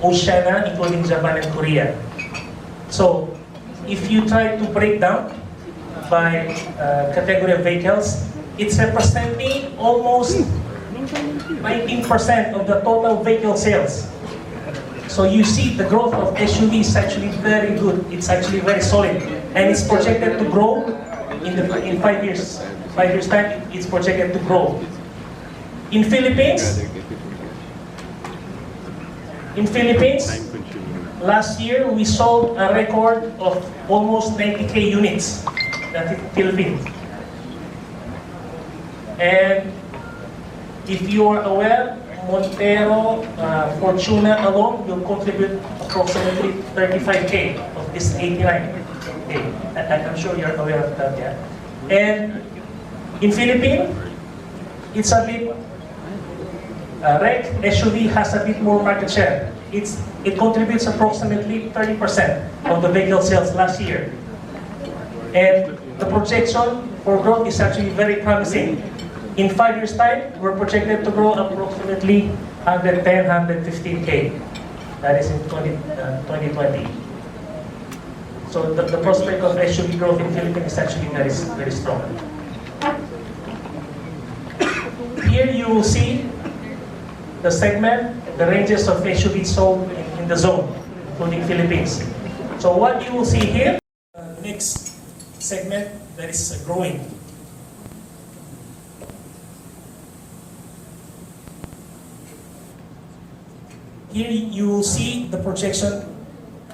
Oceania, including Japan and Korea. So if you try to break down by category of vehicles, it's representing almost 19% of the total vehicle sales. So you see the growth of SUV is actually very good. It's actually very solid, and it's projected to grow in 5 years. 5 years time, it's projected to grow. In Philippines, last year we sold a record of almost 90K units. That's in Philippines. And if you are aware, Montero, Fortuna alone will contribute approximately 35K of this 89K. I'm sure you're aware of that, yeah. And in Philippines, it's a bit, REC SUV has a bit more market share. It contributes approximately 30% of the vehicle sales last year. And the projection for growth is actually very promising. In 5 years' time, we're projected to grow approximately 110, 115K. That is in 2020. So the prospect of SUV growth in Philippines is actually very strong. Here you will see the segment, the ranges of SUVs sold in the zone, including Philippines. So what you will see here, next segment that is growing. Here you will see the projection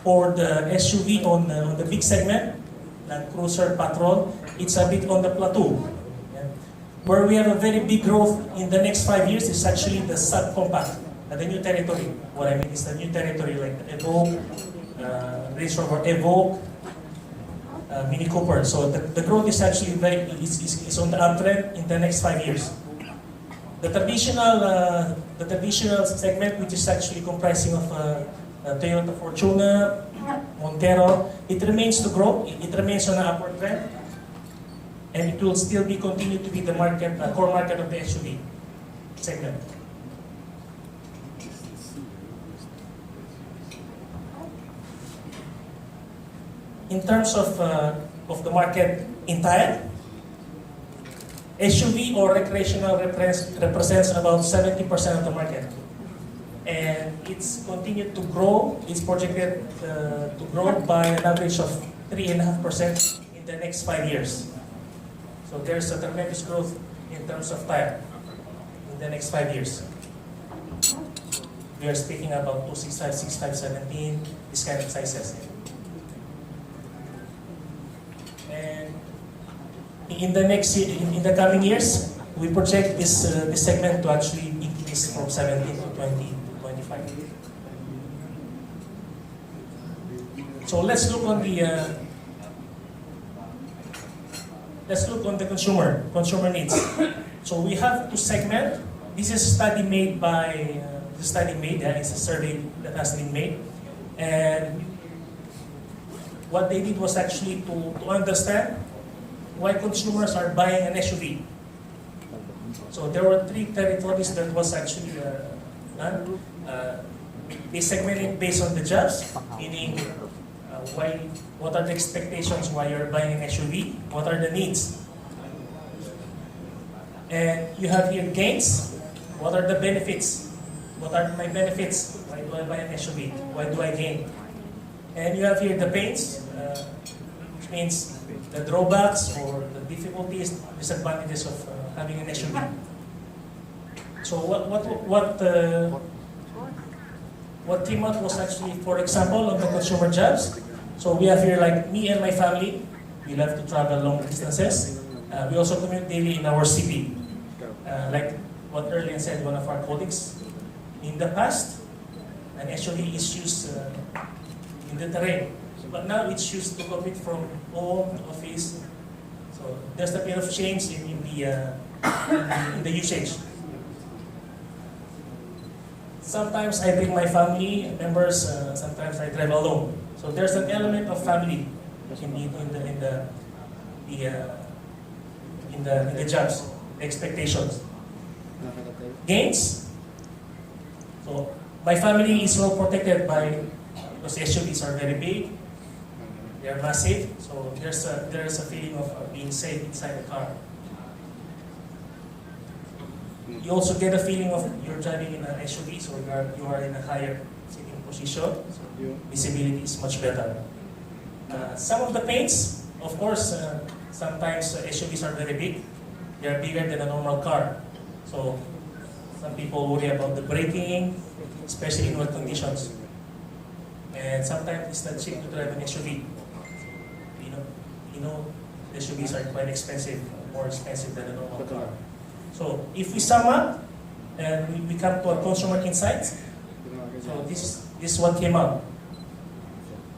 for the SUV on the big segment, Land Cruiser Patrol. It's a bit on the plateau. Yeah. Where we have a very big growth in the next 5 years is actually the subcompact, the new territory. What I mean is the new territory like the Evoque, Range Rover Evoque, Mini Cooper. So the growth is actually is on the uptrend in the next 5 years. The traditional segment, which is actually comprising of Toyota Fortuna, Montero, it remains to grow. It remains on an upward trend, and it will still continue to be the market, core market of the SUV segment. In terms of the market entire, SUV or recreational represents about 70% of the market. And it's continued to grow. It's projected to grow by an average of 3.5% in the next 5 years. So there's a tremendous growth in terms of tire in the next 5 years. We are speaking about 265, 65, 17, this kind of sizes. And in the coming years, we project this segment to actually increase from 17 to 20 to 25. So let's look on the consumer needs. So we have to segment. This is a study made by it's a survey that has been made, and what they did was actually to understand why consumers are buying an SUV. So there were 3 territories that was actually done. They segmented based on the jobs, meaning what are the expectations why you're buying an SUV, what are the needs. And you have here gains, what are the benefits, what are my benefits, why do I buy an SUV, why do I gain. And you have here the pains, which means the drawbacks or the difficulties, disadvantages of having an SUV. So what came out was actually, for example, on the consumer jobs. So we have here like me and my family, we love to travel long distances. We also commute daily in our city. Like what Erlen said, one of our colleagues, in the past, an SUV is used in the terrain. But now it's used to commute from home to office. So there's a bit of change in the usage. Sometimes I bring my family members. Sometimes I drive alone. So there's an element of family in the jobs, expectations. Gains. So My family is well protected because SUVs are very big, they are massive, so there's a feeling of being safe inside the car. You also get a feeling of you're driving in an SUV, so you are in a higher sitting position, so visibility is much better. Some of the paints, of course, sometimes SUVs are very big. They are bigger than a normal car. So some people worry about the braking, especially in wet conditions. And sometimes it's not cheap to drive an SUV. You know, SUVs are quite expensive, more expensive than a normal car. So if we sum up and we come to a consumer insights, so this is what came up.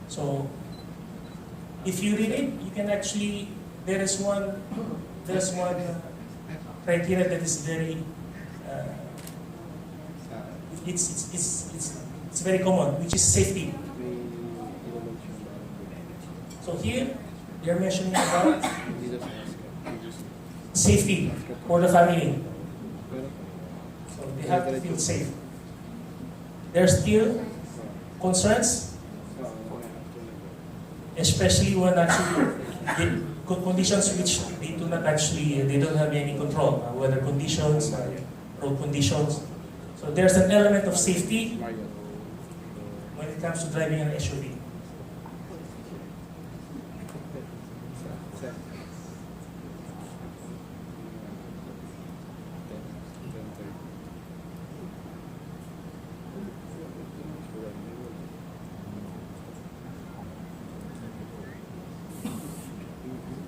So if you read it, you can actually, there's one criteria that is very, it's very common, which is safety. So here, they're mentioning about safety for the family. So they have to feel safe. There's still concerns, especially when actually conditions which they do not actually, they don't have any control, weather conditions, road conditions. So there's an element of safety when it comes to driving an SUV.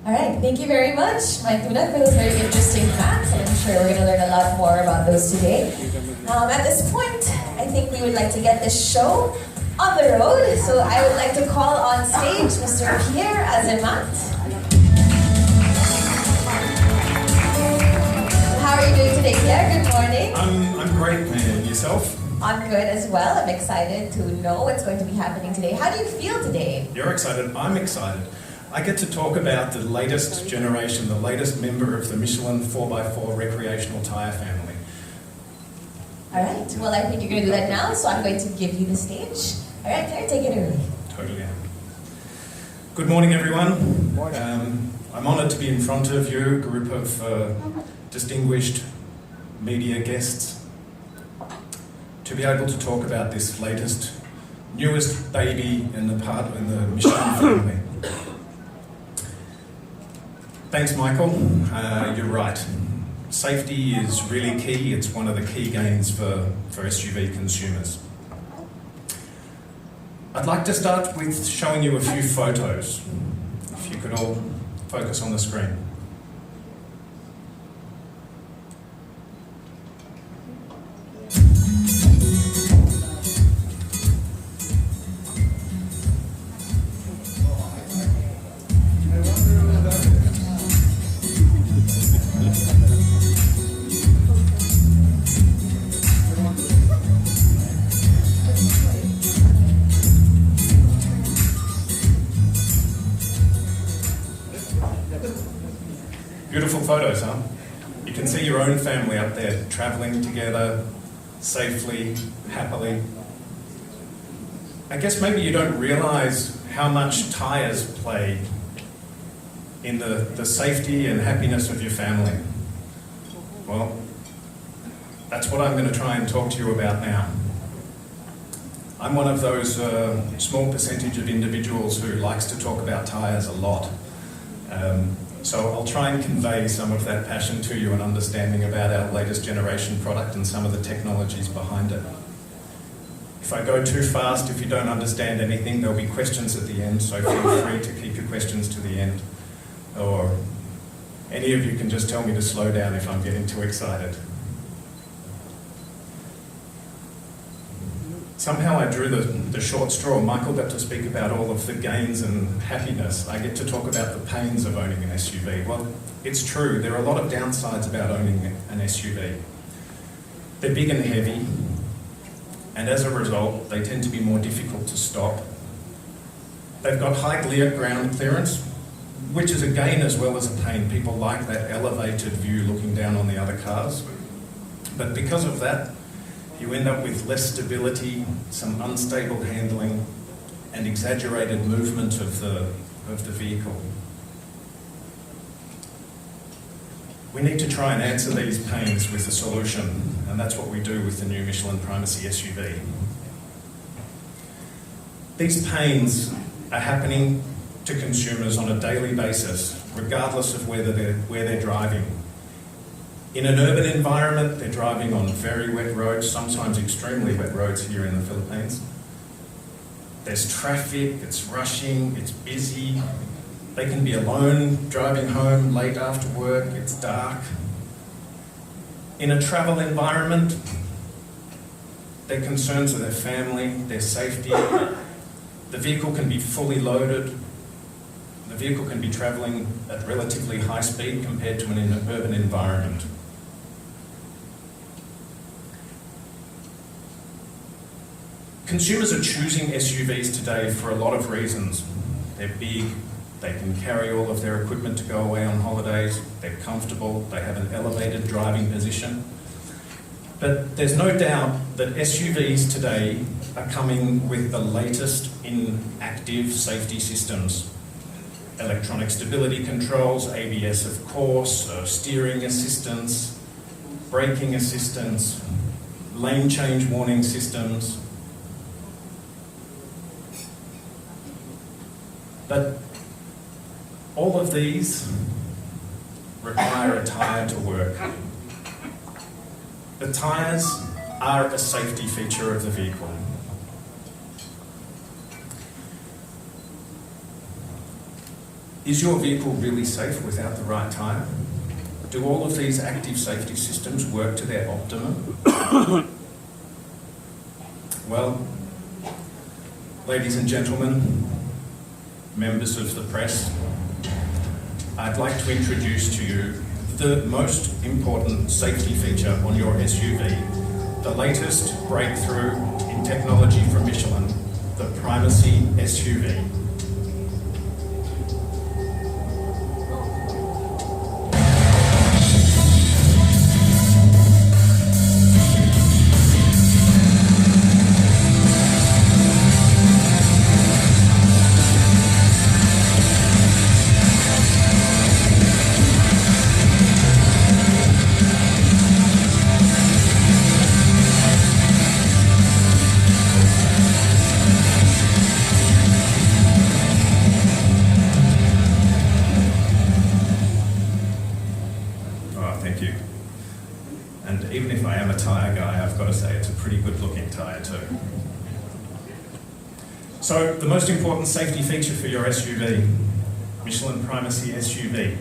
All right, thank you very much, Mike Tuna, for those very interesting facts, and I'm sure we're going to learn a lot more about those today. At this point, I think we would like to get this show on the road, so I would like to call on stage Mr. Pierre Azemat. How are you doing today, Pierre? Good morning. I'm great, man. Yourself? I'm good as well. I'm excited to know what's going to be happening today. How do you feel today? You're excited. I'm excited. I get to talk about the latest generation, the latest member of the Michelin 4x4 recreational tyre family. All right. Well, I think you're going to do that now, so I'm going to give you the stage. All right, Claire, take it away. Totally. Good morning, everyone. I'm honoured to be in front of you, a group of distinguished media guests, to be able to talk about this latest, newest baby in the Michelin family. Thanks, Michael. You're right. Safety is really key. It's one of the key gains for SUV consumers. I'd like to start with showing you a few photos. If you could all focus on the screen. Beautiful photos, huh? You can see your own family up there travelling together, safely, happily. I guess maybe you don't realise how much tyres play in the safety and happiness of your family. Well, that's what I'm going to try and talk to you about now. I'm one of those small percentage of individuals who likes to talk about tyres a lot. So I'll try and convey some of that passion to you and understanding about our latest generation product and some of the technologies behind it. If I go too fast, if you don't understand anything, there'll be questions at the end, so feel free to keep your questions to the end. Or any of you can just tell me to slow down if I'm getting too excited. Somehow I drew the short straw. Michael got to speak about all of the gains and happiness. I get to talk about the pains of owning an SUV. Well, it's true. There are a lot of downsides about owning an SUV. They're big and heavy, and as a result, they tend to be more difficult to stop. They've got high ground clearance, which is a gain as well as a pain. People like that elevated view looking down on the other cars. But because of that, you end up with less stability, some unstable handling, and exaggerated movement of the vehicle. We need to try and answer these pains with a solution, and that's what we do with the new Michelin Primacy SUV. These pains are happening to consumers on a daily basis, regardless of where they're driving. In an urban environment, they're driving on very wet roads, sometimes extremely wet roads here in the Philippines. There's traffic, it's rushing, it's busy. They can be alone, driving home late after work, it's dark. In a travel environment, their concerns are their family, their safety. The vehicle can be fully loaded. The vehicle can be travelling at relatively high speed compared to an urban environment. Consumers are choosing SUVs today for a lot of reasons. They're big, they can carry all of their equipment to go away on holidays, they're comfortable, they have an elevated driving position. But there's no doubt that SUVs today are coming with the latest in active safety systems. Electronic stability controls, ABS of course, steering assistance, braking assistance, lane change warning systems. But all of these require a tyre to work. The tyres are a safety feature of the vehicle. Is your vehicle really safe without the right tyre? Do all of these active safety systems work to their optimum? Well, ladies and gentlemen, members of the press, I'd like to introduce to you the most important safety feature on your SUV, the latest breakthrough in technology from Michelin, the Primacy SUV. And even if I am a tyre guy, I've got to say it's a pretty good looking tyre too. So the most important safety feature for your SUV, Michelin Primacy SUV.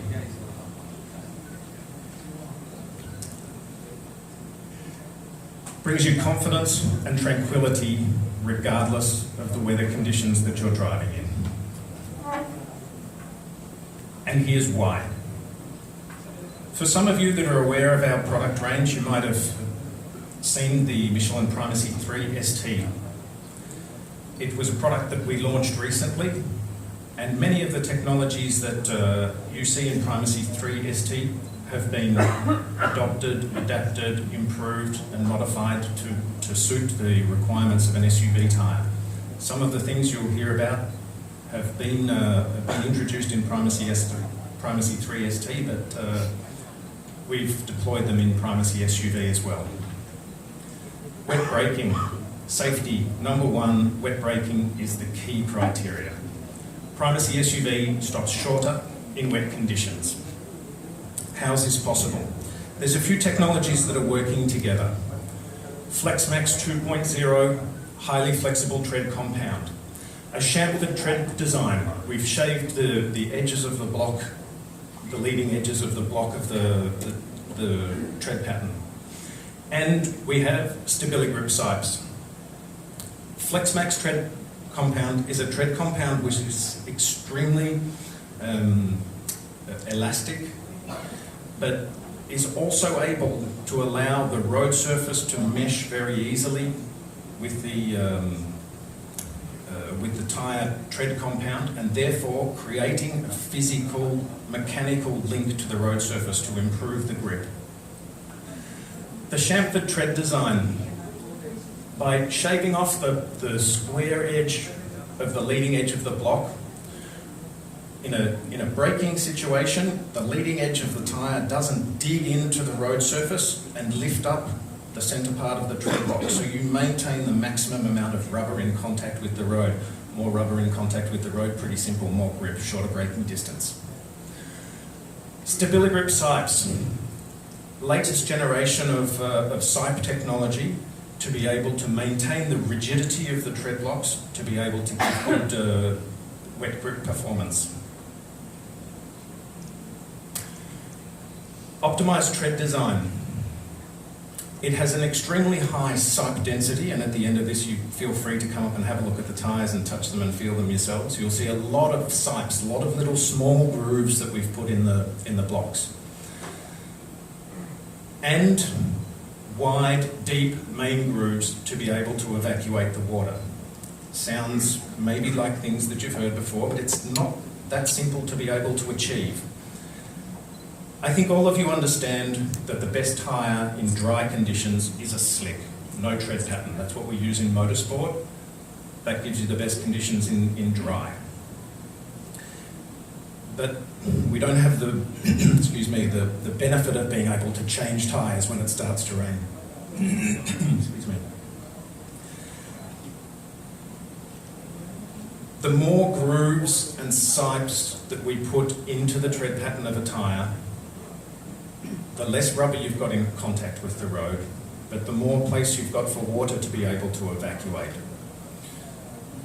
Brings you confidence and tranquility regardless of the weather conditions that you're driving in. And here's why. For some of you that are aware of our product range, you might have seen the Michelin Primacy 3 ST. It was a product that we launched recently, and many of the technologies that you see in Primacy 3 ST have been adopted, adapted, improved and modified to suit the requirements of an SUV tyre. Some of the things you'll hear about have been introduced in Primacy 3 ST, but we've deployed them in Primacy SUV as well. Wet braking. Safety, number one, wet braking is the key criteria. Primacy SUV stops shorter in wet conditions. How is this possible? There's a few technologies that are working together. FlexMax 2.0, highly flexible tread compound. A chamfered tread design. We've shaved the edges of the block, the leading edges of the block of the tread pattern. And we have stability grip sipes. FlexMax tread compound is a tread compound which is extremely elastic, but is also able to allow the road surface to mesh very easily with the tyre tread compound, and therefore creating a physical, mechanical link to the road surface to improve the grip. The chamfered tread design By shaving off the square edge of the leading edge of the block, in a braking situation, the leading edge of the tyre doesn't dig into the road surface and lift up the centre part of the tread block, so you maintain the maximum amount of rubber in contact with the road. More rubber in contact with the road, pretty simple, more grip, shorter braking distance. Stability grip sipes. Latest generation of sipe technology to be able to maintain the rigidity of the tread blocks, to be able to give good wet grip performance. Optimised tread design. It has an extremely high sipe density, and at the end of this you feel free to come up and have a look at the tyres and touch them and feel them yourselves. You'll see a lot of sipes, a lot of little small grooves that we've put in the blocks. And wide, deep main grooves to be able to evacuate the water. Sounds maybe like things that you've heard before, but it's not that simple to be able to achieve. I think all of you understand that the best tyre in dry conditions is a slick, no tread pattern. That's what we use in motorsport. That gives you the best conditions in dry. But we don't have the, excuse me, the benefit of being able to change tyres when it starts to rain. Excuse me. The more grooves and sipes that we put into the tread pattern of a tyre, the less rubber you've got in contact with the road, but the more place you've got for water to be able to evacuate.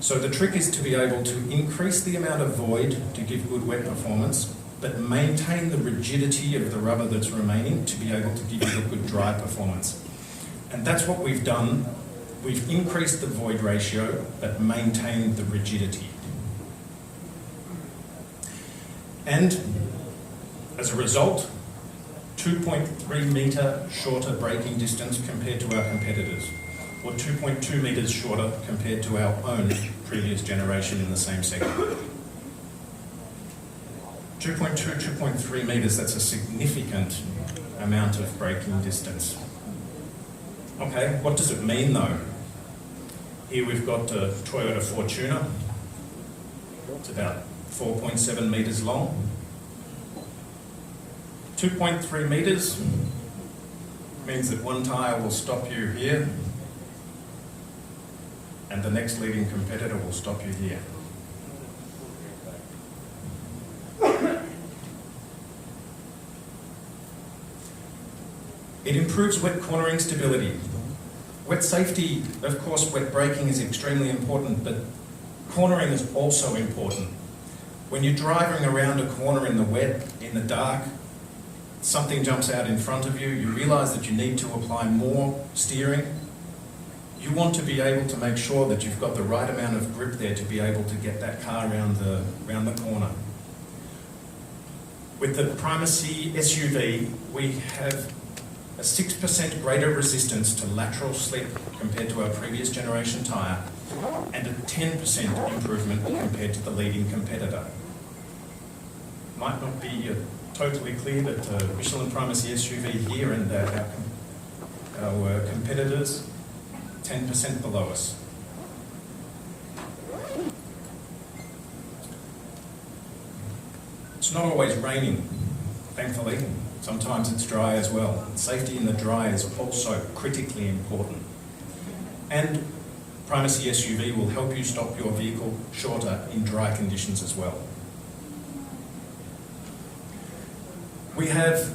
So the trick is to be able to increase the amount of void to give good wet performance, but maintain the rigidity of the rubber that's remaining to be able to give you a good dry performance. And that's what we've done. We've increased the void ratio, but maintained the rigidity. And as a result, 2.3 metre shorter braking distance compared to our competitors, or 2.2 metres shorter compared to our own previous generation in the same segment. 2.2, 2.3 metres, that's a significant amount of braking distance. Okay, what does it mean though? Here we've got a Toyota Fortuner. It's about 4.7 metres long. 2.3 metres means that one tyre will stop you here and the next leading competitor will stop you here. It improves wet cornering stability. Wet safety, of course, wet braking is extremely important, but cornering is also important. When you're driving around a corner in the wet, in the dark, something jumps out in front of you, you realise that you need to apply more steering. You want to be able to make sure that you've got the right amount of grip there to be able to get that car around the corner. With the Primacy SUV, we have a 6% greater resistance to lateral slip compared to our previous generation tyre, and a 10% improvement compared to the leading competitor. Might not be totally clear, but Michelin Primacy SUV here and our competitors, 10% below us. It's not always raining, thankfully. Sometimes it's dry as well. Safety in the dry is also critically important. And Primacy SUV will help you stop your vehicle shorter in dry conditions as well. We have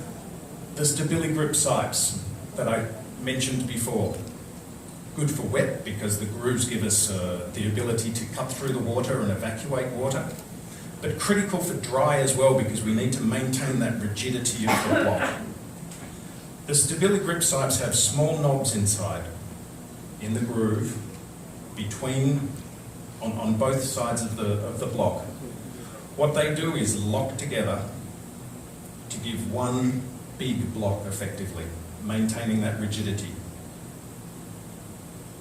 the stability grip sipes that I mentioned before. Good for wet because the grooves give us the ability to cut through the water and evacuate water, but critical for dry as well because we need to maintain that rigidity of the block. The stability grip sipes have small knobs inside in the groove between, on both sides of the block. What they do is lock together to give one big block effectively, maintaining that rigidity.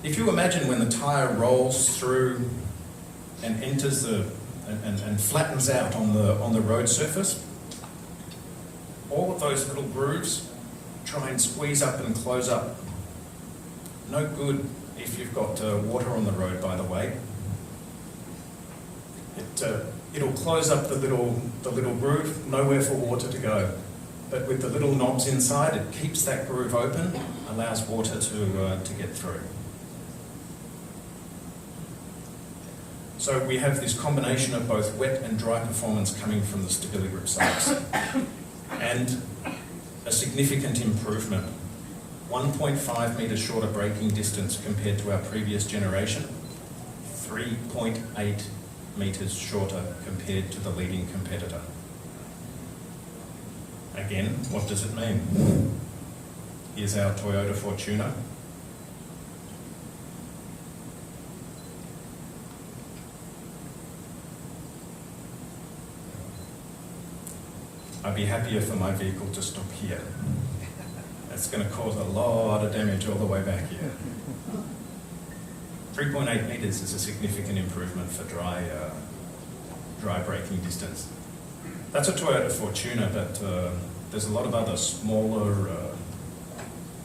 If you imagine when the tyre rolls through and enters and flattens out on the road surface, all of those little grooves try and squeeze up and close up. No good if you've got water on the road, by the way. It'll close up the little groove, nowhere for water to go. But with the little knobs inside, it keeps that groove open, allows water to get through. So we have this combination of both wet and dry performance coming from the StabiliGrip sides. And a significant improvement. 1.5 metres shorter braking distance compared to our previous generation. 3.8 metres shorter compared to the leading competitor. Again, what does it mean? Here's our Toyota Fortuner. I'd be happier for my vehicle to stop here. That's going to cause a lot of damage all the way back here. 3.8 metres is a significant improvement for dry braking distance. That's a Toyota Fortuner, but there's a lot of other smaller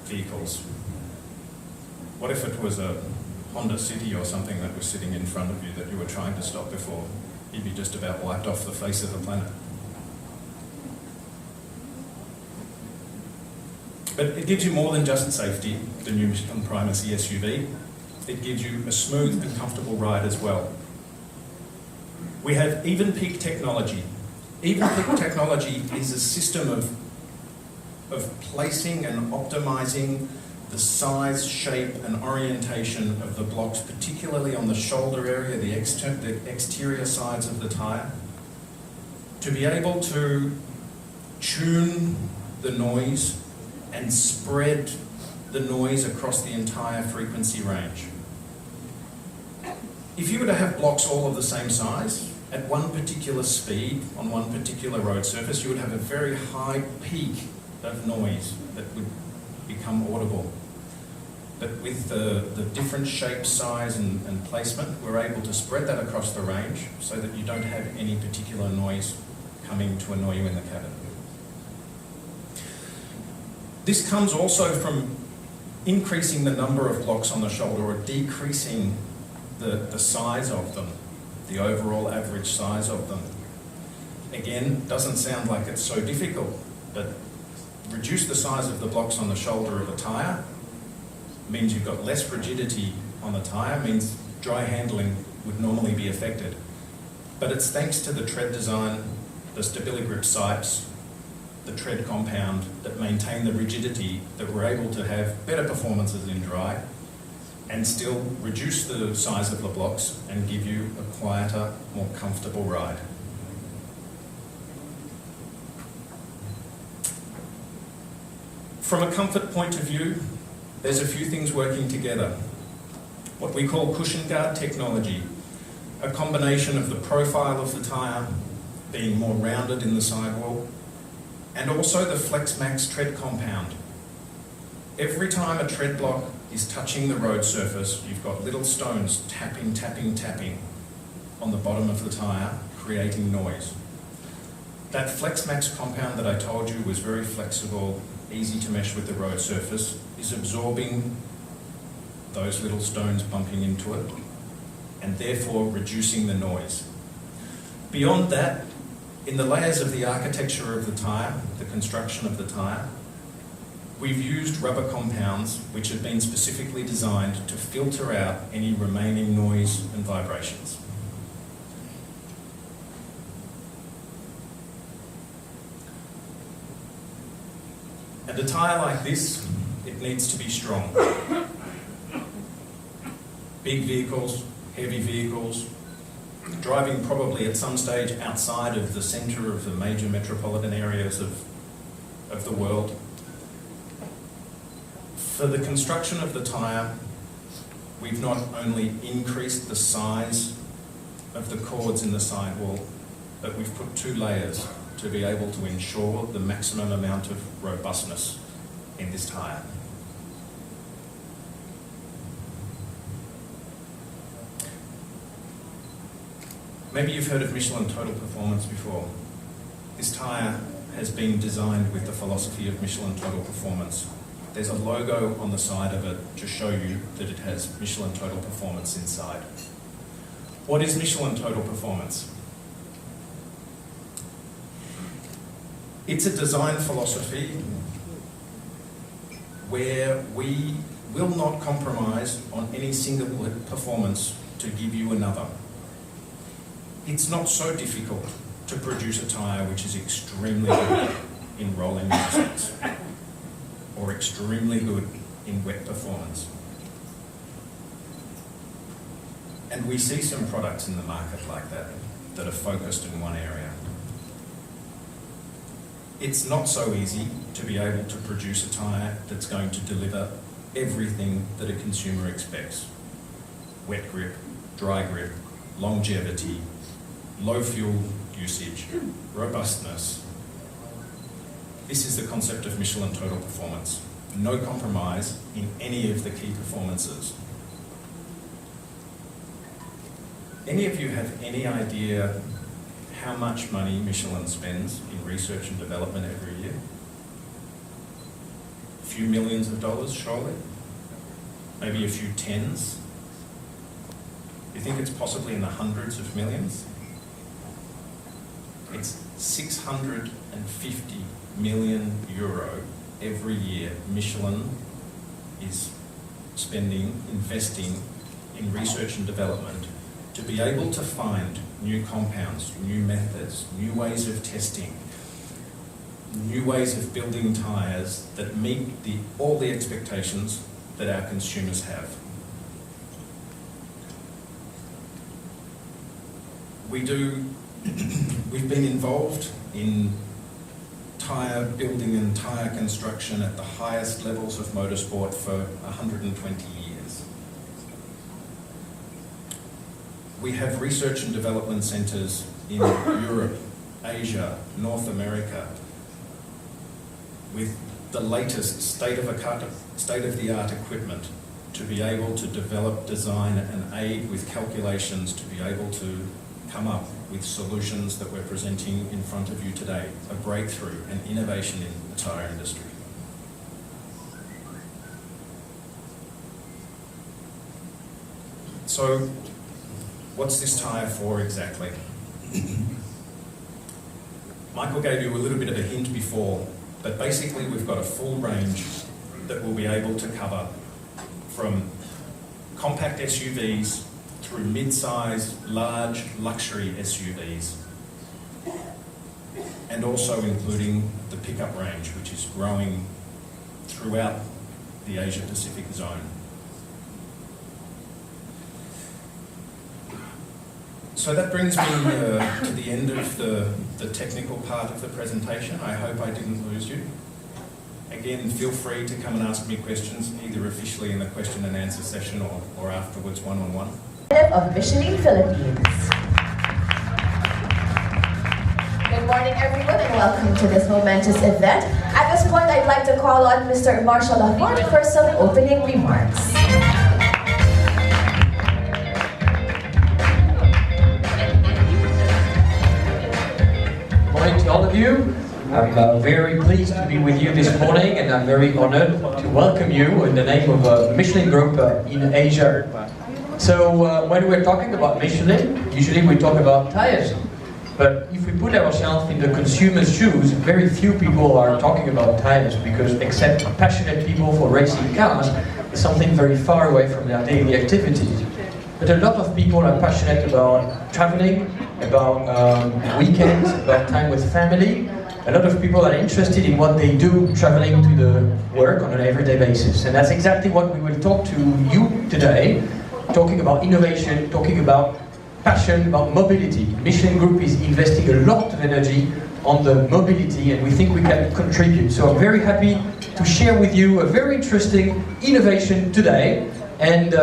vehicles. What if it was a Honda City or something that was sitting in front of you that you were trying to stop before? You'd be just about wiped off the face of the planet. But it gives you more than just safety, the new Michelin Primacy SUV. It gives you a smooth and comfortable ride as well. We have even peak technology. Even peak technology is a system of placing and optimizing the size, shape and orientation of the blocks, particularly on the shoulder area, the exterior sides of the tyre, to be able to tune the noise and spread the noise across the entire frequency range. If you were to have blocks all of the same size, at one particular speed, on one particular road surface, you would have a very high peak of noise that would become audible. But with the different shape, size and placement, we're able to spread that across the range so that you don't have any particular noise coming to annoy you in the cabin. This comes also from increasing the number of blocks on the shoulder or decreasing the size of them, the overall average size of them. Again, doesn't sound like it's so difficult, but reduce the size of the blocks on the shoulder of a tyre means you've got less rigidity on the tyre, means dry handling would normally be affected. But it's thanks to the tread design, the StabiliGrip sipes, the tread compound that maintain the rigidity that we're able to have better performances in dry and still reduce the size of the blocks and give you a quieter, more comfortable ride. From a comfort point of view, there's a few things working together. What we call cushion guard technology, a combination of the profile of the tyre being more rounded in the sidewall, and also the FlexMax tread compound. Every time a tread block is touching the road surface, you've got little stones tapping, tapping, tapping on the bottom of the tyre, creating noise. That FlexMax compound that I told you was very flexible, easy to mesh with the road surface, is absorbing those little stones bumping into it, and therefore reducing the noise. Beyond that, in the layers of the architecture of the tyre, the construction of the tyre, we've used rubber compounds which have been specifically designed to filter out any remaining noise and vibrations. And a tyre like this, it needs to be strong. Big vehicles, heavy vehicles, driving probably at some stage outside of the centre of the major metropolitan areas of the world. For the construction of the tyre, we've not only increased the size of the cords in the sidewall, but we've put 2 layers to be able to ensure the maximum amount of robustness in this tyre. Maybe you've heard of Michelin Total Performance before. This tyre has been designed with the philosophy of Michelin Total Performance. there's a logo on the side of it to show you that it has Michelin Total Performance inside. What is Michelin Total Performance? It's a design philosophy where we will not compromise on any single performance to give you another. It's not so difficult to produce a tyre which is extremely good in rolling resistance or extremely good in wet performance. And we see some products in the market like that are focused in one area. It's not so easy to be able to produce a tyre that's going to deliver everything that a consumer expects. Wet grip, dry grip, longevity, low fuel usage, robustness. This is the concept of Michelin Total Performance. No compromise in any of the key performances. Any of you have any idea how much money Michelin spends in research and development every year? A few millions of dollars, surely? Maybe a few tens? You think it's possibly in the hundreds of millions? It's 650 million euro every year Michelin is spending, investing in research and development to be able to find new compounds, new methods, new ways of testing, new ways of building tyres that meet all the expectations that our consumers have. We've been involved in tyre building and tyre construction at the highest levels of motorsport for 120 years. We have research and development centres in Europe, Asia, North America, with the latest state-of-the-art equipment to be able to develop, design and aid with calculations to be able to come up with solutions that we're presenting in front of you today, a breakthrough, an innovation in the tyre industry. So, what's this tyre for exactly? Michael gave you a little bit of a hint before, but basically we've got a full range that we'll be able to cover from compact SUVs through mid-size, large, luxury SUVs, and also including the pickup range, which is growing throughout the Asia-Pacific zone. So that brings me to the end of the technical part of the presentation. I hope I didn't lose you. Again, feel free to come and ask me questions, either officially in the question and answer session or afterwards one-on-one. Of Michelin Philippines. Good morning everyone and welcome to this momentous event. At this point I'd like to call on Mr. Marshall Lafont for some opening remarks. Morning to all of you. I'm very pleased to be with you this morning and I'm very honored to welcome you in the name of Michelin Group in Asia. So when we're talking about Michelin, usually we talk about tires. But if we put ourselves in the consumer's shoes, very few people are talking about tires because except passionate people for racing cars, it's something very far away from their daily activities. But a lot of people are passionate about traveling, about weekends, about time with family. A lot of people are interested in what they do traveling to the work on an everyday basis. And that's exactly what we will talk to you today. Talking about innovation, talking about passion, about mobility. Michelin Group is investing a lot of energy on the mobility and we think we can contribute. So I'm very happy to share with you a very interesting innovation today and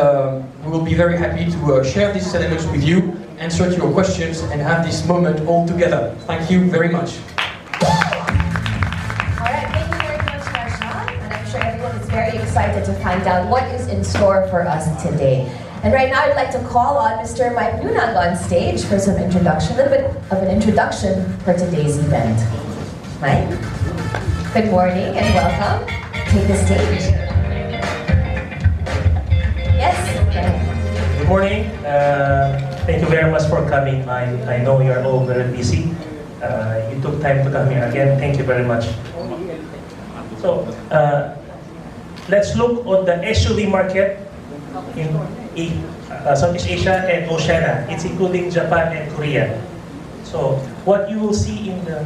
we will be very happy to share these elements with you, answer to your questions and have this moment all together. Thank you very much. Alright, thank you very much Marshall and I'm sure everyone is very excited to find out what is in store for us today. And right now I'd like to call on Mr. Mike Nunang on stage for some introduction, a little bit of an introduction for today's event. Mike, good morning and welcome. take the stage. Yes. Good morning. Thank you very much for coming. I know you're all very busy. You took time to come here again. Thank you very much. So, let's look on the SUV market in Southeast Asia and Oceania. It's including Japan and Korea. So, what you will see in the